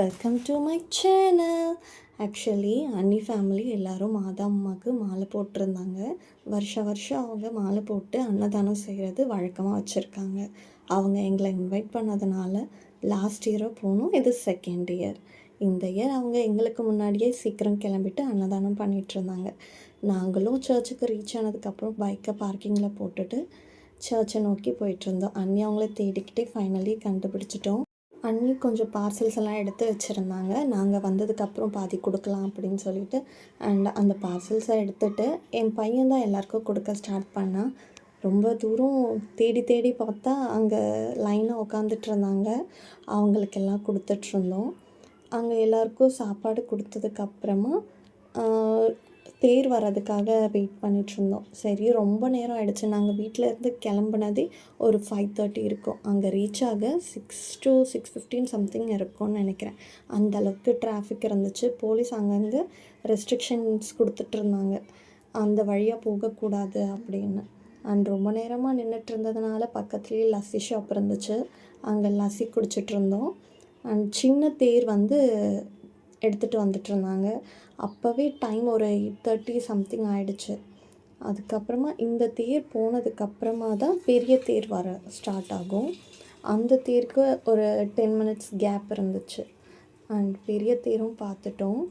Welcome to my channel. Actually Annie family எல்லோரும் மாதா அம்மாவுக்கு மாலை போட்டிருந்தாங்க. வருஷம் அவங்க மாலை போட்டு அன்னதானம் செய்கிறது வழக்கமாக வச்சுருக்காங்க. அவங்க எங்களை இன்வைட் பண்ணதுனால லாஸ்ட் இயரோ போனோம், இது செகண்ட் இயர். இந்த இயர் அவங்க எங்களுக்கு முன்னாடியே சீக்கிரம் கிளம்பிட்டு அன்னதானம் பண்ணிகிட்ருந்தாங்க. நாங்களும் சர்ச்சுக்கு ரீச் ஆனதுக்கப்புறம் பைக்கை பார்க்கிங்கில் போட்டுட்டு சர்ச்சை நோக்கி போயிட்டுருந்தோம். அன்னி அவங்கள தேடிக்கிட்டே ஃபைனலி கண்டுபிடிச்சிட்டோம். அண்ணி கொஞ்சம் பார்சல்ஸ் எல்லாம் எடுத்து வச்சுருந்தாங்க. நாங்கள் வந்ததுக்கப்புறம் பாதி கொடுக்கலாம் அப்படின்னு சொல்லிட்டு அந்த பார்சல்ஸை எடுத்துகிட்டு என் பையன் தான் எல்லாேருக்கும் கொடுக்க ஸ்டார்ட் பண்ணான். ரொம்ப தூரம் தேடி தேடி பார்த்தா அங்கே லைனாக உட்காந்துட்டு இருந்தாங்க. அவங்களுக்கெல்லாம் கொடுத்துட்ருந்தோம். அங்கே எல்லாேருக்கும் சாப்பாடு கொடுத்ததுக்கப்புறமா தேர் வர்றதுக்காக வெயிட் பண்ணிகிட்ருந்தோம். சரி, ரொம்ப நேரம் ஆகிடுச்சு. நாங்கள் வீட்டிலேருந்து கிளம்புனதே ஒரு 5:30 இருக்கும். அங்கே ரீச் ஆக 6 to 6:15 சம்திங் இருக்கும்னு நினைக்கிறேன். அந்தளவுக்கு டிராஃபிக் இருந்துச்சு. போலீஸ் அங்கங்கே ரெஸ்ட்ரிக்ஷன்ஸ் கொடுத்துட்ருந்தாங்க, அந்த வழியாக போகக்கூடாது அப்படின்னு. ரொம்ப நேரமாக நின்றுட்டு இருந்ததுனால பக்கத்துலேயே லஸ்ஸி ஷாப் இருந்துச்சு. அங்கே லஸ்ஸி குடிச்சிட்ருந்தோம். சின்ன தேர் எடுத்துகிட்டு வந்துட்டுருந்தாங்க. அப்போவே டைம் ஒரு 8:30 சம்திங் ஆகிடுச்சு. அதுக்கப்புறமா இந்த தேர் போனதுக்கப்புறமா தான் பெரிய தேர் வர ஸ்டார்ட் ஆகும். அந்த தேருக்கு ஒரு 10 minutes கேப் இருந்துச்சு. பெரிய தேரும் பார்த்துட்டோம்.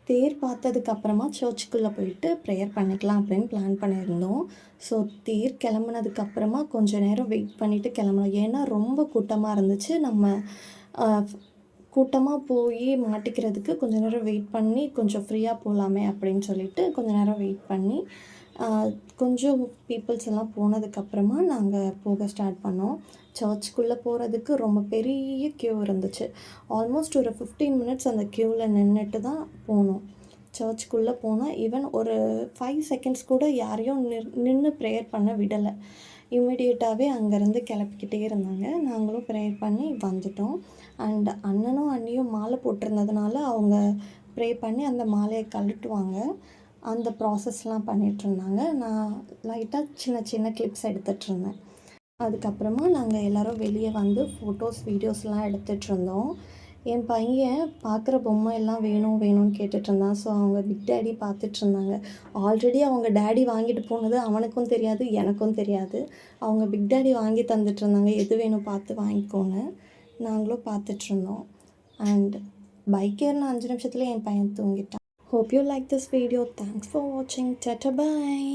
தேர் பார்த்ததுக்கப்புறமா சர்ச்சுக்குள்ளே போயிட்டு ப்ரேயர் பண்ணிக்கலாம் அப்படின்னு பிளான் பண்ணியிருந்தோம். ஸோ தேர் கிளம்புனதுக்கப்புறமா கொஞ்சம் நேரம் வெயிட் பண்ணிவிட்டு கிளம்புனோம். ஏன்னா ரொம்ப கூட்டமாக இருந்துச்சு. நம்ம கூட்டமாக போய் மாட்டிக்கிறதுக்கு கொஞ்சம் நேரம் வெயிட் பண்ணி கொஞ்சம் ஃப்ரீயாக போகலாமே அப்படின்னு சொல்லிட்டு கொஞ்சம் நேரம் வெயிட் பண்ணி கொஞ்சம் பீப்புள்ஸ் எல்லாம் போனதுக்கப்புறமா நாங்கள் போக ஸ்டார்ட் பண்ணோம். சர்ச்சுக்குள்ளே போகிறதுக்கு ரொம்ப பெரிய க்யூ இருந்துச்சு. ஆல்மோஸ்ட் ஒரு 15 minutes அந்த க்யூவில் நின்றுட்டு தான் போனோம். சர்ச்சுக்குள்ளே போனால் ஈவன் ஒரு 5 seconds கூட யாரையும் நின்று ப்ரேயர் பண்ண விடலை. இம்மிடியேட்டாகவே அங்கேருந்து கிளப்பிக்கிட்டே இருந்தாங்க. நாங்களும் ப்ரேயர் பண்ணி வந்துட்டோம். அண்ணனும் அண்ணியும் மாலை போட்டிருந்ததுனால அவங்க ப்ரே பண்ணி அந்த மாலையை கழட்டுவாங்க. அந்த ப்ராசஸ்லாம் பண்ணிகிட்ருந்தாங்க. நான் லைட்டாக சின்ன சின்ன கிளிப்ஸ் எடுத்துகிட்ருந்தேன். அதுக்கப்புறமா நாங்கள் எல்லோரும் வெளியே வந்து ஃபோட்டோஸ் வீடியோஸ்லாம் எடுத்துகிட்ருந்தோம். என் பையன் பார்க்குற பொம்மை எல்லாம் வேணும்னு கேட்டுட்ருந்தான். ஸோ அவங்க பிக் டேடி பார்த்துட்ருந்தாங்க. ஆல்ரெடி அவங்க டேடி வாங்கிட்டு போனது அவனுக்கும் தெரியாது, எனக்கும் தெரியாது. அவங்க பிக் டேடி வாங்கி தந்துட்டுருந்தாங்க, எது வேணும் பார்த்து வாங்கிக்கோன்னு. நாங்களும் பார்த்துட்ருந்தோம். பைக் ஏறின 5 நிமிஷத்துல என் பையன் தூங்கிட்டான். Hope you like this video. Thanks for watching. Tata bye.